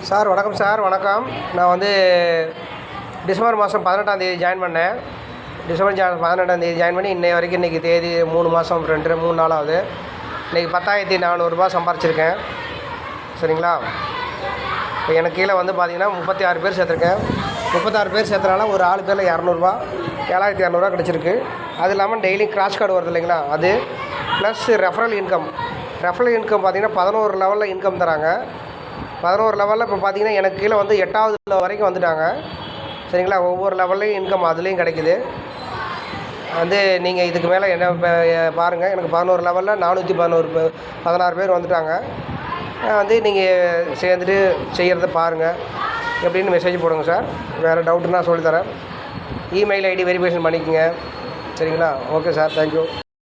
Sir வணக்கம் sir. வணக்கம். நான் வந்து டிசம்பர் மாதம் 18ஆம் தேதி ஜாயின் பண்ணேன். டிசம்பர் 18ஆம் தேதி ஜாயின் பண்ணி இன்னை வரைக்கும் இன்றைக்கி தேதி 3 மாதம் 3 நாள் ஆகுது. இன்றைக்கி 10,400 ரூபா சம்பாரிச்சிருக்கேன். சரிங்களா? இப்போ எனக்கு கீழே வந்து பார்த்திங்கன்னா 36 பேர் சேர்த்துருக்கேன். 36 பேர் சேர்த்தனால ஒரு ஆள் பேரில் 200 7,200 கிடச்சிருக்கு. அது இல்லாமல் டெய்லி கிராஷ் கார்டு வருது இல்லைங்களா, அது ப்ளஸ் ரெஃபரல் இன்கம் பார்த்திங்கன்னா 11 லெவலில் இன்கம் தராங்க. 11 லெவலில் இப்போ பார்த்திங்கன்னா எனக்கு கீழே வந்து 8வது வரைக்கும் வந்துட்டாங்க. சரிங்களா? ஒவ்வொரு லெவல்லையும் இன்கம் அதுலேயும் கிடைக்கிது. வந்து நீங்கள் இதுக்கு மேலே என்ன பாருங்கள். எனக்கு 11 லெவலில் 416 பேர் வந்துட்டாங்க. வந்து நீங்கள் சேர்ந்துட்டு செய்கிறத பாருங்கள். எப்படின்னு மெசேஜ் போடுங்க சார். வேறு டவுட்டுன்னா சொல்லித்தரேன். இமெயில் ஐடி வெரிஃபிகேஷன் பண்ணிக்கோங்க. சரிங்களா? Okay sir, thank you.